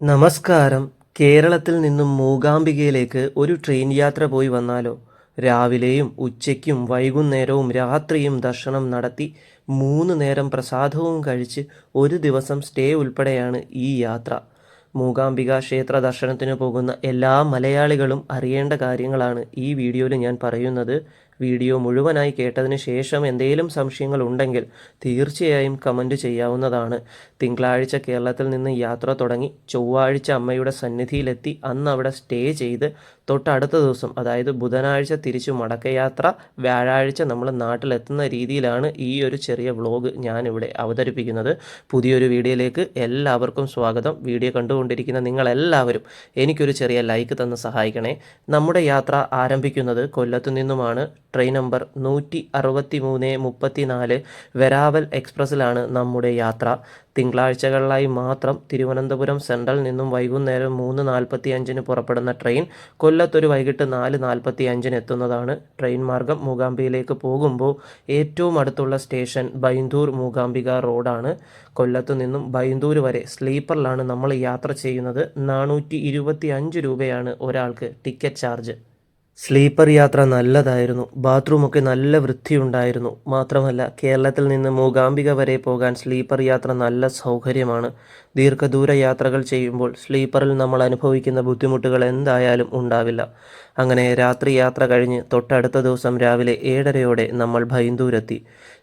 നമസ്കാരം. കേരളത്തിൽ നിന്നും മൂകാംബികയിലേക്ക് ഒരു ട്രെയിൻ യാത്ര പോയി വന്നാലോ? രാവിലെയും ഉച്ചയ്ക്കും വൈകുന്നേരവും രാത്രിയും ദർശനം നടത്തി 3 നേരം പ്രസാദവും കഴിച്ച് ഒരു ദിവസം സ്റ്റേ ഉൾപ്പെടെയാണ് ഈ യാത്ര. മൂകാംബിക ക്ഷേത്ര ദർശനത്തിന് പോകുന്ന എല്ലാ മലയാളികളും അറിയേണ്ട കാര്യങ്ങളാണ് ഈ വീഡിയോയിൽ ഞാൻ പറയുന്നത്. വീഡിയോ മുഴുവനായി കേട്ടതിന് ശേഷം എന്തെങ്കിലും സംശയങ്ങൾ ഉണ്ടെങ്കിൽ തീർച്ചയായും കമൻറ്റ് ചെയ്യാവുന്നതാണ്. തിങ്കളാഴ്ച കേരളത്തിൽ നിന്ന് യാത്ര തുടങ്ങി ചൊവ്വാഴ്ച അമ്മയുടെ സന്നിധിയിലെത്തി അന്ന് അവിടെ സ്റ്റേ ചെയ്ത് തൊട്ടടുത്ത ദിവസം അതായത് ബുധനാഴ്ച തിരിച്ചു മടക്കയാത്ര, വ്യാഴാഴ്ച നമ്മൾ നാട്ടിലെത്തുന്ന രീതിയിലാണ് ഈ ഒരു ചെറിയ വ്ളോഗ് ഞാനിവിടെ അവതരിപ്പിക്കുന്നത്. പുതിയൊരു വീഡിയോയിലേക്ക് എല്ലാവർക്കും സ്വാഗതം. വീഡിയോ കണ്ടുകൊണ്ടിരിക്കുന്ന നിങ്ങളെല്ലാവരും എനിക്കൊരു ചെറിയ ലൈക്ക് തന്ന് സഹായിക്കണേ. നമ്മുടെ യാത്ര ആരംഭിക്കുന്നത് കൊല്ലത്തു നിന്നുമാണ്. ട്രെയിൻ നമ്പർ 163-34 വെരാവൽ എക്സ്പ്രസ്സിലാണ് നമ്മുടെ യാത്ര. തിങ്കളാഴ്ചകളിലായി മാത്രം തിരുവനന്തപുരം സെൻട്രലിൽ നിന്നും വൈകുന്നേരം 3:45 പുറപ്പെടുന്ന ട്രെയിൻ കൊല്ലത്തൊരു വൈകിട്ട് 4:45 എത്തുന്നതാണ്. ട്രെയിൻ മാർഗം മൂകാംബികയിലേക്ക് പോകുമ്പോൾ ഏറ്റവും അടുത്തുള്ള സ്റ്റേഷൻ ബൈന്ദൂർ മൂകാംബിക റോഡാണ്. കൊല്ലത്തു നിന്നും ബൈന്ദൂർ വരെ സ്ലീപ്പറിലാണ് നമ്മൾ യാത്ര ചെയ്യുന്നത്. 425 രൂപയാണ് ഒരാൾക്ക് ടിക്കറ്റ് ചാർജ്. സ്ലീപ്പർ യാത്ര നല്ലതായിരുന്നു. ബാത്റൂമൊക്കെ നല്ല വൃത്തിയുണ്ടായിരുന്നു. മാത്രമല്ല കേരളത്തിൽ നിന്ന് മൂകാംബിക വരെ പോകാൻ സ്ലീപ്പർ യാത്ര നല്ല സൗകര്യമാണ്. ദീർഘദൂര യാത്രകൾ ചെയ്യുമ്പോൾ സ്ലീപ്പറിൽ നമ്മൾ അനുഭവിക്കുന്ന ബുദ്ധിമുട്ടുകൾ എന്തായാലും ഉണ്ടാവില്ല. അങ്ങനെ രാത്രി യാത്ര കഴിഞ്ഞ് തൊട്ടടുത്ത ദിവസം രാവിലെ 7:30 നമ്മൾ ബൈന്ദൂരെത്തി.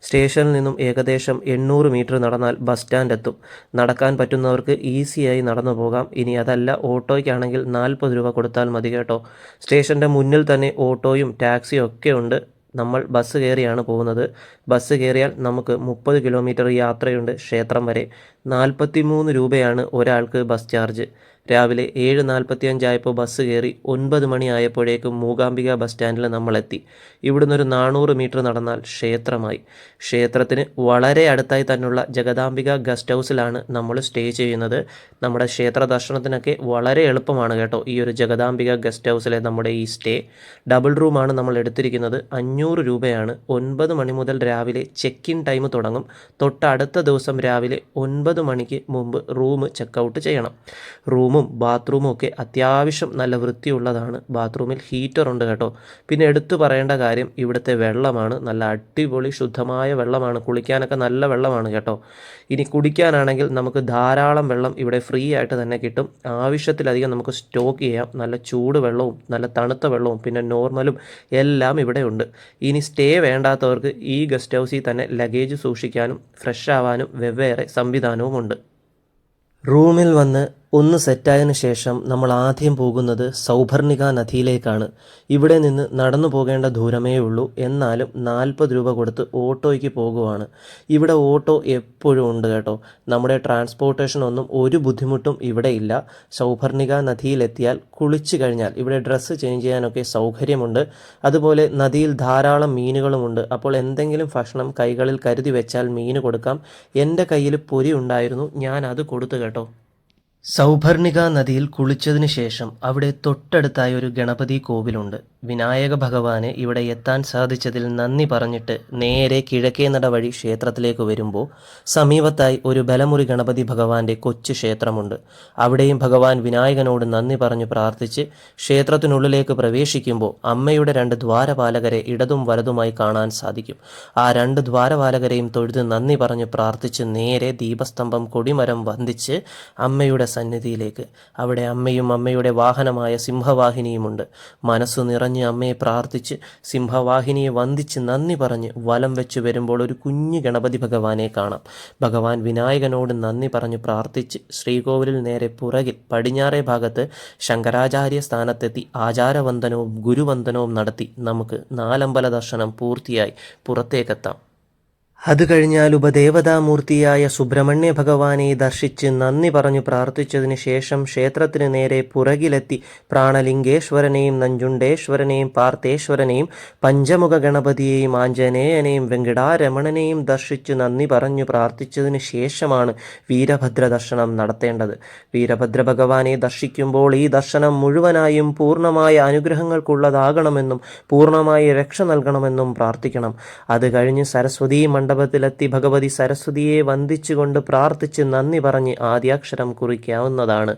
സ്റ്റേഷനിൽ നിന്നും ഏകദേശം 800 മീറ്റർ നടന്നാൽ ബസ് സ്റ്റാൻഡ് എത്തും. നടക്കാൻ പറ്റുന്നവർക്ക് ഈസിയായി നടന്നു പോകാം. ഇനി അതല്ല ഓട്ടോയ്ക്കാണെങ്കിൽ 40 രൂപ കൊടുത്താൽ മതി കേട്ടോ. സ്റ്റേഷൻ്റെ മുന്നിൽ തന്നെ ഓട്ടോയും ടാക്സിയും ഒക്കെ ഉണ്ട്. നമ്മൾ ബസ് കയറിയാണ് പോകുന്നത്. ബസ് കയറിയാൽ നമുക്ക് 30 കിലോമീറ്റർ യാത്രയുണ്ട് ക്ഷേത്രം വരെ. 43 രൂപയാണ് ഒരാൾക്ക് ബസ് ചാർജ്. രാവിലെ 7:45 ആയപ്പോൾ ബസ് കയറി 9 മണി ആയപ്പോഴേക്കും മൂകാംബിക ബസ് സ്റ്റാൻഡിൽ നമ്മളെത്തി. ഇവിടുന്ന് ഒരു 400 മീറ്റർ നടന്നാൽ ക്ഷേത്രമായി. ക്ഷേത്രത്തിന് വളരെ അടുത്തായി തന്നെയുള്ള ജഗദാംബിക ഗസ്റ്റ് ഹൗസിലാണ് നമ്മൾ സ്റ്റേ ചെയ്യുന്നത്. നമ്മുടെ ക്ഷേത്ര ദർശനത്തിനൊക്കെ വളരെ എളുപ്പമാണ് കേട്ടോ ഈ ഒരു ജഗദാംബിക ഗസ്റ്റ് ഹൗസിലെ നമ്മുടെ ഈ സ്റ്റേ. ഡബിൾ റൂമാണ് നമ്മൾ എടുത്തിരിക്കുന്നത്. 500 രൂപയാണ്. 9 മണി മുതൽ രാവിലെ ചെക്ക് ഇൻ ടൈം തുടങ്ങും. തൊട്ടടുത്ത ദിവസം രാവിലെ 9 മണിക്ക് മുമ്പ് റൂം ചെക്കൗട്ട് ചെയ്യണം. റൂമും ബാത്റൂമും ഒക്കെ അത്യാവശ്യം നല്ല വൃത്തിയുള്ളതാണ്. ബാത്റൂമിൽ ഹീറ്റർ ഉണ്ട് കേട്ടോ. പിന്നെ എടുത്തു പറയേണ്ട കാര്യം ഇവിടുത്തെ വെള്ളമാണ്. നല്ല അടിപൊളി ശുദ്ധമായ വെള്ളമാണ്. കുളിക്കാനൊക്കെ നല്ല വെള്ളമാണ് കേട്ടോ. ഇനി കുടിക്കാനാണെങ്കിൽ നമുക്ക് ധാരാളം വെള്ളം ഇവിടെ ഫ്രീ ആയിട്ട് തന്നെ കിട്ടും. ആവശ്യത്തിലധികം നമുക്ക് സ്റ്റോക്ക് ചെയ്യാം. നല്ല ചൂട് വെള്ളവും നല്ല തണുത്ത വെള്ളവും പിന്നെ നോർമലും എല്ലാം ഇവിടെ ഉണ്ട്. ഇനി സ്റ്റേ വേണ്ടാത്തവർക്ക് ഈ ഗസ്റ്റ് ഹൗസിൽ തന്നെ ലഗേജ് സൂക്ഷിക്കാനും ഫ്രഷ് ആവാനും വെവ്വേറെ സംവിധാനവുമുണ്ട്. റൂമിൽ വന്ന് ഒന്ന് സെറ്റായതിനു ശേഷം നമ്മൾ ആദ്യം പോകുന്നത് സൗഭർണിക നദിയിലേക്കാണ്. ഇവിടെ നിന്ന് നടന്നു പോകേണ്ട ദൂരമേ ഉള്ളൂ. എന്നാലും 40 രൂപ കൊടുത്ത് ഓട്ടോയ്ക്ക് പോകുവാണ്. ഇവിടെ ഓട്ടോ എപ്പോഴും ഉണ്ട് കേട്ടോ. നമ്മുടെ ട്രാൻസ്പോർട്ടേഷനൊന്നും ഒരു ബുദ്ധിമുട്ടും ഇവിടെ ഇല്ല. സൗഭർണിക നദിയിലെത്തിയാൽ കുളിച്ചു കഴിഞ്ഞാൽ ഇവിടെ ഡ്രസ്സ് ചേഞ്ച് ചെയ്യാനൊക്കെ സൗകര്യമുണ്ട്. അതുപോലെ നദിയിൽ ധാരാളം മീനുകളുമുണ്ട്. അപ്പോൾ എന്തെങ്കിലും ഭക്ഷണം കൈകളിൽ കരുതി വെച്ചാൽ മീന് കൊടുക്കാം. എൻ്റെ കയ്യിൽ പൊരി ഉണ്ടായിരുന്നു, ഞാൻ അത് കൊടുത്തു കേട്ടോ. സൗഭർണിക നദിയിൽ കുളിച്ചതിന് ശേഷം അവിടെ തൊട്ടടുത്തായി ഒരു ഗണപതി കോവിലുണ്ട്. വിനായക ഭഗവാന് ഇവിടെ എത്താൻ സാധിച്ചതിൽ നന്ദി പറഞ്ഞിട്ട് നേരെ കിഴക്കേ നട വഴി ക്ഷേത്രത്തിലേക്ക് വരുമ്പോൾ സമീപത്തായി ഒരു ബലമുറി ഗണപതി ഭഗവാന്റെ കൊച്ചു ക്ഷേത്രമുണ്ട്. അവിടെയും ഭഗവാൻ വിനായകനോട് നന്ദി പറഞ്ഞു പ്രാർത്ഥിച്ച് ക്ഷേത്രത്തിനുള്ളിലേക്ക് പ്രവേശിക്കുമ്പോൾ അമ്മയുടെ 2 ദ്വാരപാലകരെ ഇടതും വലതുമായി കാണാൻ സാധിക്കും. ആ 2 ദ്വാരപാലകരെയും തൊഴുത് നന്ദി പറഞ്ഞ് പ്രാർത്ഥിച്ച് നേരെ ദീപസ്തംഭം കൊടിമരം വന്ദിച്ച് അമ്മയുടെ സന്നിധിയിലേക്ക്. അവിടെ അമ്മയും അമ്മയുടെ വാഹനമായ സിംഹവാഹിനിയുമുണ്ട്. മനസ്സു നിറഞ്ഞ് അമ്മയെ പ്രാർത്ഥിച്ച് സിംഹവാഹിനിയെ വന്ദിച്ച് നന്ദി പറഞ്ഞ് വലം വെച്ച് വരുമ്പോൾ ഒരു കുഞ്ഞു ഗണപതി ഭഗവാനെ കാണാം. ഭഗവാൻ വിനായകനോട് നന്ദി പറഞ്ഞ് പ്രാർത്ഥിച്ച് ശ്രീകോവിലിൽ നേരെ പുറകിൽ പടിഞ്ഞാറേ ഭാഗത്ത് ശങ്കരാചാര്യ സ്ഥാനത്തെത്തി ആചാരവന്ദനവും ഗുരുവന്ദനവും നടത്തി നമുക്ക് 4 അമ്പല ദർശനം പൂർത്തിയായി പുറത്തേക്കെത്താം. അത് കഴിഞ്ഞാൽ ഉപദേവതാമൂർത്തിയായ സുബ്രഹ്മണ്യ ഭഗവാനെ ദർശിച്ച് നന്ദി പറഞ്ഞു പ്രാർത്ഥിച്ചതിന് ശേഷം ക്ഷേത്രത്തിന് നേരെ പുറകിലെത്തി പ്രാണലിംഗേശ്വരനെയും നഞ്ചുണ്ടേശ്വരനെയും പാർത്ഥേശ്വരനെയും പഞ്ചമുഖ ഗണപതിയെയും ആഞ്ജനേയനെയും വെങ്കിടാരമണനെയും ദർശിച്ച് നന്ദി പറഞ്ഞു പ്രാർത്ഥിച്ചതിന് ശേഷമാണ് വീരഭദ്ര ദർശനം നടത്തേണ്ടത്. വീരഭദ്ര ഭഗവാനെ ദർശിക്കുമ്പോൾ ഈ ദർശനം മുഴുവനായും പൂർണ്ണമായ അനുഗ്രഹങ്ങൾക്കുള്ളതാകണമെന്നും പൂർണ്ണമായി രക്ഷ നൽകണമെന്നും പ്രാർത്ഥിക്കണം. അത് കഴിഞ്ഞ് സരസ്വതി മണ്ഡപത്തിലെത്തി ഭഗവതി സരസ്വതിയെ വന്ദിച്ചുകൊണ്ട് പ്രാർത്ഥിച്ച് നന്ദി പറഞ്ഞ് ആദ്യാക്ഷരം കുറിക്കാവുന്നതാണ്.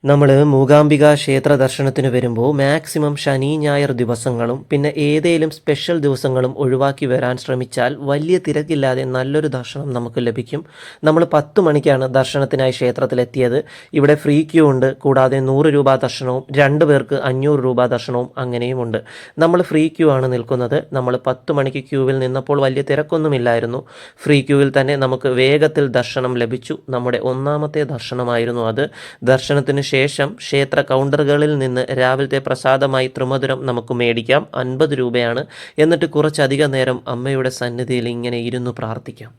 നമ്മൾ മൂകാംബിക ക്ഷേത്ര ദർശനത്തിന് വരുമ്പോൾ മാക്സിമം ശനി ഞായർ ദിവസങ്ങളും പിന്നെ ഏതെങ്കിലും സ്പെഷ്യൽ ദിവസങ്ങളും ഒഴിവാക്കി വരാൻ ശ്രമിച്ചാൽ വലിയ തിരക്കില്ലാതെ നല്ലൊരു ദർശനം നമുക്ക് ലഭിക്കും. നമ്മൾ 10 മണിക്കാണ് ദർശനത്തിനായി ക്ഷേത്രത്തിലെത്തിയത്. ഇവിടെ ഫ്രീ ക്യൂ ഉണ്ട്. കൂടാതെ 100 രൂപ ദർശനവും 2 പേർക്ക് 500 രൂപ ദർശനവും അങ്ങനെയുമുണ്ട്. നമ്മൾ ഫ്രീ ക്യൂ ആണ് നിൽക്കുന്നത്. നമ്മൾ 10 മണിക്ക് ക്യൂവിൽ നിന്നപ്പോൾ വലിയ തിരക്കൊന്നുമില്ലായിരുന്നു. ഫ്രീ ക്യൂവിൽ തന്നെ നമുക്ക് വേഗത്തിൽ ദർശനം ലഭിച്ചു. നമ്മുടെ ഒന്നാമത്തെ ദർശനമായിരുന്നു അത്. ദർശനത്തിന് ശേഷം ക്ഷേത്ര കൗണ്ടറുകളിൽ നിന്ന് രാവിലത്തെ പ്രസാദമായി ത്രിമധുരം നമുക്ക് മേടിക്കാം. 50 രൂപയാണ്. എന്നിട്ട് കുറച്ചധികം നേരം അമ്മയുടെ സന്നിധിയിൽ ഇങ്ങനെ ഇരുന്ന് പ്രാർത്ഥിക്കാം.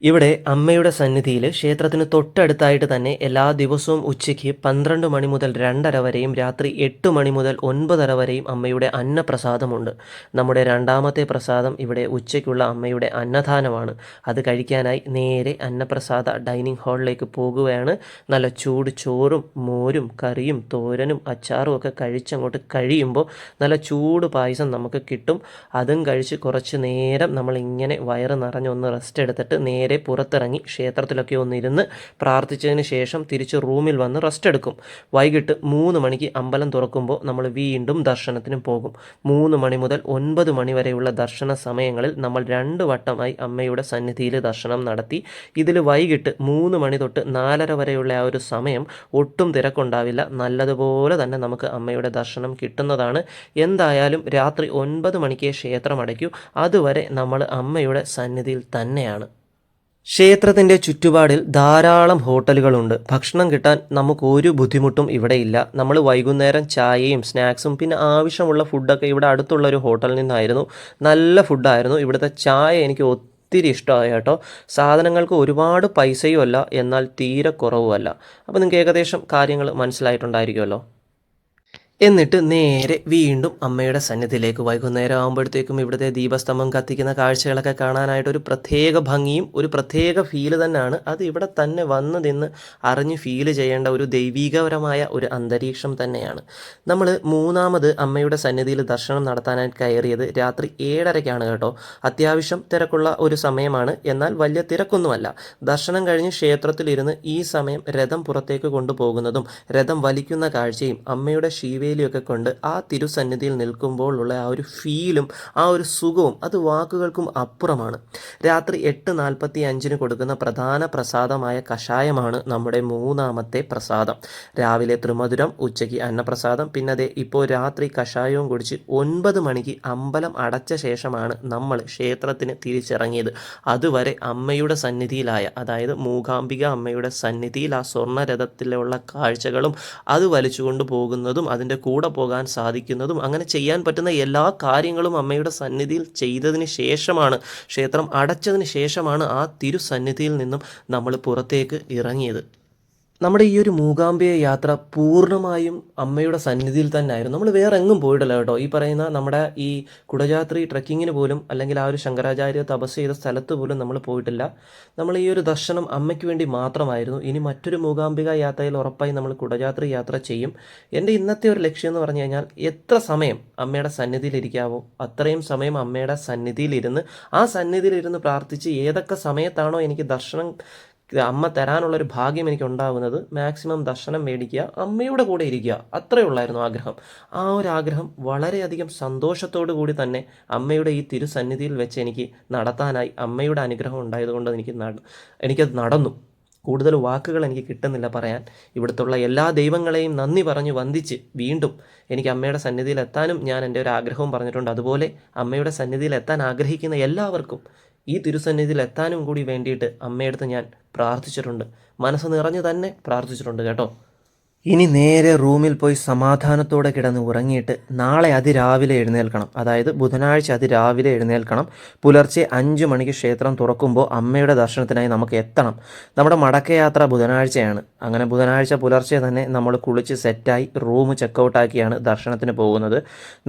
ഇവിടെ അമ്മയുടെ സന്നിധിയിൽ ക്ഷേത്രത്തിന് തൊട്ടടുത്തായിട്ട് തന്നെ എല്ലാ ദിവസവും ഉച്ചയ്ക്ക് 12 മണി മുതൽ 2:30 വരെയും രാത്രി 8 മണി മുതൽ 9:30 വരെയും അമ്മയുടെ അന്നപ്രസാദമുണ്ട്. നമ്മുടെ രണ്ടാമത്തെ പ്രസാദം ഇവിടെ ഉച്ചയ്ക്കുള്ള അമ്മയുടെ അന്നദാനമാണ്. അത് കഴിക്കാനായി നേരെ അന്നപ്രസാദ ഡൈനിങ് ഹാളിലേക്ക് പോകുകയാണ്. നല്ല ചൂട് ചോറും മോരും കറിയും തോരനും അച്ചാറും ഒക്കെ കഴിച്ചങ്ങോട്ട് കഴിയുമ്പോൾ നല്ല ചൂട് പായസം നമുക്ക് കിട്ടും. അതും കഴിച്ച് കുറച്ച് നേരം നമ്മളിങ്ങനെ വയറ് നിറഞ്ഞൊന്ന് റെസ്റ്റ് എടുത്തിട്ട് നേരെ പുറത്തിറങ്ങി ക്ഷേത്രത്തിലൊക്കെ ഒന്നിരുന്ന് പ്രാർത്ഥിച്ചതിന് ശേഷം തിരിച്ച് റൂമിൽ വന്ന് റെസ്റ്റ് എടുക്കും. വൈകിട്ട് 3 മണിക്ക് അമ്പലം തുറക്കുമ്പോൾ നമ്മൾ വീണ്ടും ദർശനത്തിന് പോകും. 3 മണി മുതൽ 9 മണി വരെയുള്ള ദർശന സമയങ്ങളിൽ നമ്മൾ 2 വട്ടമായി അമ്മയുടെ സന്നിധിയിൽ ദർശനം നടത്തി. ഇതിൽ വൈകിട്ട് 3 മണി തൊട്ട് 4:30 വരെയുള്ള ആ ഒരു സമയം ഒട്ടും തിരക്കുണ്ടാവില്ല. നല്ലതുപോലെ തന്നെ നമുക്ക് അമ്മയുടെ ദർശനം കിട്ടുന്നതാണ്. എന്തായാലും രാത്രി 9 മണിക്ക് ക്ഷേത്രം അടയ്ക്കൂ. അതുവരെ നമ്മൾ അമ്മയുടെ സന്നിധിയിൽ തന്നെയാണ്. ക്ഷേത്രത്തിൻ്റെ ചുറ്റുപാടിൽ ധാരാളം ഹോട്ടലുകളുണ്ട്. ഭക്ഷണം കിട്ടാൻ നമുക്ക് ഒരു ബുദ്ധിമുട്ടും ഇവിടെയില്ല. നമ്മൾ വൈകുന്നേരം ചായയും സ്നാക്സും പിന്നെ ആവശ്യമുള്ള ഫുഡൊക്കെ ഇവിടെ അടുത്തുള്ളൊരു ഹോട്ടലിൽ നിന്നായിരുന്നു. നല്ല ഫുഡായിരുന്നു. ഇവിടുത്തെ ചായ എനിക്ക് ഒത്തിരി ഇഷ്ടമായി കേട്ടോ. സാധനങ്ങൾക്ക് ഒരുപാട് പൈസയും അല്ല, എന്നാൽ തീരെ കുറവുമല്ല. അപ്പോൾ നിങ്ങൾക്ക് ഏകദേശം കാര്യങ്ങൾ മനസ്സിലായിട്ടുണ്ടായിരിക്കുമല്ലോ. എന്നിട്ട് നേരെ വീണ്ടും അമ്മയുടെ സന്നിധിയിലേക്ക് വൈകുന്നേരം ആകുമ്പോഴത്തേക്കും ഇവിടുത്തെ ദീപസ്തംഭം കത്തിക്കുന്ന കാഴ്ചകളൊക്കെ കാണാനായിട്ട് ഒരു പ്രത്യേക ഭംഗിയും ഒരു പ്രത്യേക ഫീല് തന്നെയാണ്. അത് ഇവിടെ തന്നെ വന്ന് നിന്ന് അറിഞ്ഞ് ഫീല് ചെയ്യേണ്ട ഒരു ദൈവീകപരമായ ഒരു അന്തരീക്ഷം തന്നെയാണ്. നമ്മൾ മൂന്നാമത് അമ്മയുടെ സന്നിധിയിൽ ദർശനം നടത്താനായിട്ട് കയറിയത് രാത്രി 7:30 കേട്ടോ. അത്യാവശ്യം തിരക്കുള്ള ഒരു സമയമാണ്, എന്നാൽ വലിയ തിരക്കൊന്നുമല്ല. ദർശനം കഴിഞ്ഞ് ക്ഷേത്രത്തിലിരുന്ന് ഈ സമയം രഥം പുറത്തേക്ക് കൊണ്ടുപോകുന്നതും രഥം വലിക്കുന്ന കാഴ്ചയും അമ്മയുടെ ശീവേലിയൊക്കെ കൊണ്ട് ആ തിരുസന്നിധിയിൽ നിൽക്കുമ്പോഴുള്ള ആ ഒരു ഫീലും ആ ഒരു സുഖവും അത് വാക്കുകൾക്കും അപ്പുറമാണ്. രാത്രി 8:45 കൊടുക്കുന്ന പ്രധാന പ്രസാദമായ കഷായമാണ് നമ്മുടെ മൂന്നാമത്തെ പ്രസാദം. രാവിലെ ത്രിമധുരം, ഉച്ചയ്ക്ക് അന്നപ്രസാദം, പിന്നെ അതേ ഇപ്പോൾ രാത്രി കഷായവും കുടിച്ച് 9 മണിക്ക് അമ്പലം അടച്ച ശേഷമാണ് നമ്മൾ ക്ഷേത്രത്തിന് തിരിച്ചിറങ്ങിയത്. അതുവരെ അമ്മയുടെ സന്നിധിയിലായ, അതായത് മൂകാംബിക അമ്മയുടെ സന്നിധിയിൽ ആ സ്വർണ്ണരഥത്തിലുള്ള കാഴ്ചകളും അത് വലിച്ചുകൊണ്ട് പോകുന്നതും അതിൻ്റെ കൂടെ പോകാൻ സാധിക്കുന്നതും അങ്ങനെ ചെയ്യാൻ പറ്റുന്ന എല്ലാ കാര്യങ്ങളും അമ്മയുടെ സന്നിധിയിൽ ചെയ്തതിന് ശേഷമാണ്, ക്ഷേത്രം അടച്ചതിന് ശേഷമാണ് ആ തിരുസന്നിധിയിൽ നിന്നും നമ്മൾ പുറത്തേക്ക് ഇറങ്ങിയത്. നമ്മുടെ ഈ ഒരു മൂകാംബിക യാത്ര പൂർണ്ണമായും അമ്മയുടെ സന്നിധിയിൽ തന്നെ ആയിരുന്നു. നമ്മൾ വേറെ എങ്ങും പോയിട്ടില്ല കേട്ടോ. ഈ പറയുന്ന നമ്മുടെ ഈ കുടജാത്രി ട്രക്കിങ്ങിന് പോലും, അല്ലെങ്കിൽ ആ ഒരു ശങ്കരാചാര്യ തപസ് ചെയ്ത സ്ഥലത്ത് പോലും നമ്മൾ പോയിട്ടില്ല. നമ്മൾ ഈ ഒരു ദർശനം അമ്മയ്ക്ക് വേണ്ടി മാത്രമായിരുന്നു. ഇനി മറ്റൊരു മൂകാംബിക യാത്രയിൽ ഉറപ്പായി നമ്മൾ കുടജാത്രി യാത്ര ചെയ്യും. എൻ്റെ ഇന്നത്തെ ഒരു ലക്ഷ്യം എന്ന് പറഞ്ഞു കഴിഞ്ഞാൽ എത്ര സമയം അമ്മയുടെ സന്നിധിയിൽ ഇരിക്കാവോ അത്രയും സമയം അമ്മയുടെ സന്നിധിയിലിരുന്ന് ആ സന്നിധിയിലിരുന്ന് പ്രാർത്ഥിച്ച് ഏതൊക്കെ സമയത്താണോ എനിക്ക് ദർശനം അമ്മ തരാനുള്ളൊരു ഭാഗ്യം എനിക്ക് ഉണ്ടാകുന്നത് മാക്സിമം ദർശനം മേടിക്കുക, അമ്മയുടെ കൂടെ ഇരിക്കുക, അത്രയേ ഉള്ളായിരുന്നു ആഗ്രഹം. ആ ഒരു ആഗ്രഹം വളരെയധികം സന്തോഷത്തോടു കൂടി തന്നെ അമ്മയുടെ ഈ തിരുസന്നിധിയിൽ വെച്ച് എനിക്ക് നടത്താനായി അമ്മയുടെ അനുഗ്രഹം ഉണ്ടായതുകൊണ്ട് എനിക്കത് നടന്നു. കൂടുതൽ വാക്കുകൾ എനിക്ക് കിട്ടുന്നില്ല പറയാൻ. ഇവിടുത്തുള്ള എല്ലാ ദൈവങ്ങളെയും നന്ദി പറഞ്ഞ് വന്ദിച്ച് വീണ്ടും എനിക്ക് അമ്മയുടെ സന്നിധിയിൽ എത്താനും ഞാൻ എൻ്റെ ഒരു ആഗ്രഹവും പറഞ്ഞിട്ടുണ്ട്. അതുപോലെ അമ്മയുടെ സന്നിധിയിൽ എത്താൻ ആഗ്രഹിക്കുന്ന എല്ലാവർക്കും ഈ തിരുസന്നിധിയിൽ എത്താനും കൂടി വേണ്ടിയിട്ട് അമ്മയടുത്ത് ഞാൻ പ്രാർത്ഥിച്ചിട്ടുണ്ട്. മനസ്സ് നിറഞ്ഞു തന്നെ പ്രാർത്ഥിച്ചിട്ടുണ്ട് കേട്ടോ. ഇനി നേരെ റൂമിൽ പോയി സമാധാനത്തോടെ കിടന്ന് ഉറങ്ങിയിട്ട് നാളെ അതിരാവിലെ എഴുന്നേൽക്കണം. അതായത് ബുധനാഴ്ച അതിരാവിലെ എഴുന്നേൽക്കണം. പുലർച്ചെ 5 മണിക്ക് ക്ഷേത്രം തുറക്കുമ്പോൾ അമ്മയുടെ ദർശനത്തിനായി നമുക്ക് എത്തണം. നമ്മുടെ മടക്കയാത്ര ബുധനാഴ്ചയാണ്. അങ്ങനെ ബുധനാഴ്ച പുലർച്ചെ തന്നെ നമ്മൾ കുളിച്ച് സെറ്റായി റൂം ചെക്കൗട്ടാക്കിയാണ് ദർശനത്തിന് പോകുന്നത്.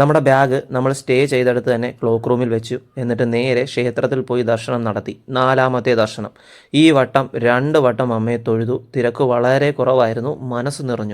നമ്മുടെ ബാഗ് നമ്മൾ സ്റ്റേ ചെയ്തെടുത്ത് തന്നെ ക്ലോക്ക് റൂമിൽ വെച്ചു. എന്നിട്ട് നേരെ ക്ഷേത്രത്തിൽ പോയി ദർശനം നടത്തി. 4ാമത്തെ ദർശനം. ഈ വട്ടം 2 വട്ടം അമ്മയെ തൊഴുതു. തിരക്ക് വളരെ കുറവായിരുന്നു. മനസ്സ് നിറഞ്ഞു.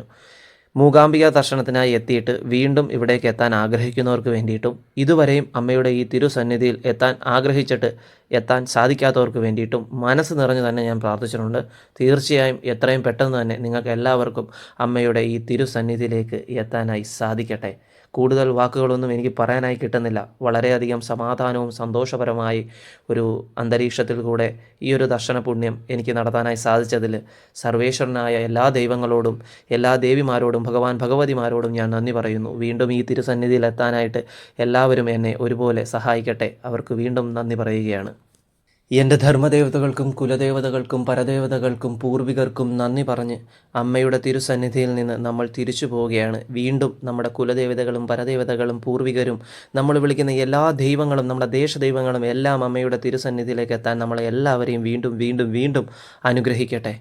മൂകാംബിക ദർശനത്തിനായി എത്തിയിട്ട് വീണ്ടും ഇവിടേക്ക് എത്താൻ ആഗ്രഹിക്കുന്നവർക്ക് വേണ്ടിയിട്ടും ഇതുവരെയും അമ്മയുടെ ഈ തിരുസന്നിധിയിൽ എത്താൻ ആഗ്രഹിച്ചിട്ട് എത്താൻ സാധിക്കാത്തവർക്ക് വേണ്ടിയിട്ടും മനസ്സ് നിറഞ്ഞ് തന്നെ ഞാൻ പ്രാർത്ഥിച്ചിട്ടുണ്ട്. തീർച്ചയായും എത്രയും പെട്ടെന്ന് തന്നെ നിങ്ങൾക്ക് എല്ലാവർക്കും അമ്മയുടെ ഈ തിരുസന്നിധിയിലേക്ക് എത്താനായി സാധിക്കട്ടെ. കൂടുതൽ വാക്കുകളൊന്നും എനിക്ക് പറയാനായി കിട്ടുന്നില്ല. വളരെയധികം സമാധാനവും സന്തോഷപരമായി ഒരു അന്തരീക്ഷത്തിൽ കൂടെ ഈ ഒരു ദർശന പുണ്യം എനിക്ക് നടത്താനായി സാധിച്ചതിൽ സർവേശ്വരനായ എല്ലാ ദൈവങ്ങളോടും എല്ലാ ദേവിമാരോടും ഭഗവതിമാരോടും ഞാൻ നന്ദി പറയുന്നു. വീണ്ടും ഈ തിരുസന്നിധിയിൽ എത്താനായിട്ട് എല്ലാവരും എന്നെ ഒരുപോലെ സഹായിക്കട്ടെ. അവർക്ക് വീണ്ടും നന്ദി പറയുകയാണ്. എൻ്റെ ധർമ്മദേവതകൾക്കും കുലദേവതകൾക്കും പരദേവതകൾക്കും പൂർവികർക്കും നന്ദി പറഞ്ഞ് അമ്മയുടെ തിരുസന്നിധിയിൽ നിന്ന് നമ്മൾ തിരിച്ചു പോവുകയാണ്. വീണ്ടും നമ്മുടെ കുലദേവതകളും പരദേവതകളും പൂർവികരും നമ്മൾ വിളിക്കുന്ന എല്ലാ ദൈവങ്ങളും നമ്മുടെ ദേശദൈവങ്ങളും എല്ലാം അമ്മയുടെ തിരുസന്നിധിയിലേക്ക് എത്താൻ നമ്മളെ എല്ലാവരെയും വീണ്ടും വീണ്ടും വീണ്ടും അനുഗ്രഹിക്കട്ടെ.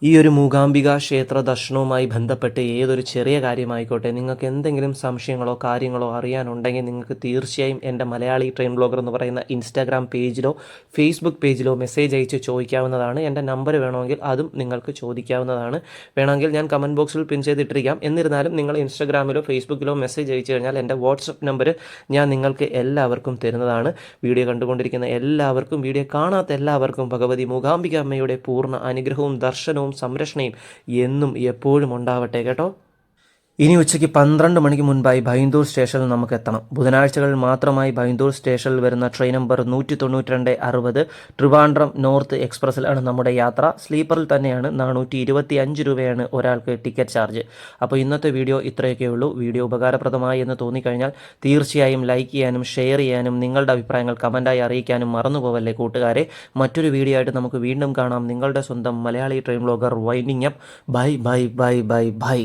ഈ ഒരു മൂകാംബിക ക്ഷേത്ര ദർശനവുമായി ബന്ധപ്പെട്ട് ഏതൊരു ചെറിയ കാര്യമായിക്കോട്ടെ, നിങ്ങൾക്ക് എന്തെങ്കിലും സംശയങ്ങളോ കാര്യങ്ങളോ അറിയാനുണ്ടെങ്കിൽ നിങ്ങൾക്ക് തീർച്ചയായും എൻ്റെ മലയാളി ട്രെയിൻ ബ്ലോഗർ എന്ന് പറയുന്ന ഇൻസ്റ്റാഗ്രാം പേജിലോ ഫേസ്ബുക്ക് പേജിലോ മെസ്സേജ് അയച്ച് ചോദിക്കാവുന്നതാണ്. എൻ്റെ നമ്പർ വേണമെങ്കിൽ അതും നിങ്ങൾക്ക് ചോദിക്കാവുന്നതാണ്. വേണമെങ്കിൽ ഞാൻ കമൻറ്റ് ബോക്സിൽ പിൻ ചെയ്തിട്ടിരിക്കാം. എന്നിരുന്നാലും നിങ്ങൾ ഇൻസ്റ്റാഗ്രാമിലോ ഫേസ്ബുക്കിലോ മെസ്സേജ് അയച്ചു കഴിഞ്ഞാൽ എൻ്റെ വാട്സപ്പ് നമ്പർ ഞാൻ നിങ്ങൾക്ക് എല്ലാവർക്കും തരുന്നതാണ്. വീഡിയോ കണ്ടുകൊണ്ടിരിക്കുന്ന എല്ലാവർക്കും, വീഡിയോ കാണാത്ത എല്ലാവർക്കും ഭഗവതി മൂകാംബിക അമ്മയുടെ പൂർണ്ണ അനുഗ്രഹവും ദർശനവും സംരക്ഷണയും എന്നും എപ്പോഴും ഉണ്ടാവട്ടെ കേട്ടോ. ഇനി ഉച്ചയ്ക്ക് 12 മണിക്ക് മുൻപായി ബൈന്ദൂർ സ്റ്റേഷനിൽ നമുക്ക് എത്തണം. ബുധനാഴ്ചകളിൽ മാത്രമായി ബൈന്ദൂർ സ്റ്റേഷനിൽ വരുന്ന ട്രെയിൻ നമ്പർ 192-60 ട്രിവാൻഡ്രം നോർത്ത് എക്സ്പ്രസ്സിലാണ് നമ്മുടെ യാത്ര. സ്ലീപ്പറിൽ തന്നെയാണ്. 425 രൂപയാണ് ഒരാൾക്ക് ടിക്കറ്റ് ചാർജ്. അപ്പോൾ ഇന്നത്തെ വീഡിയോ ഇത്രയൊക്കെ ഉള്ളൂ. വീഡിയോ ഉപകാരപ്രദമായി എന്ന് തോന്നിക്കഴിഞ്ഞാൽ തീർച്ചയായും ലൈക്ക് ചെയ്യാനും ഷെയർ ചെയ്യാനും നിങ്ങളുടെ അഭിപ്രായങ്ങൾ കമൻറ്റായി അറിയിക്കാനും മറന്നുപോവല്ലേ കൂട്ടുകാരെ. മറ്റൊരു വീഡിയോ ആയിട്ട് നമുക്ക് വീണ്ടും കാണാം. നിങ്ങളുടെ സ്വന്തം Malayali train blogger winding up. Bye bye bye bye bye.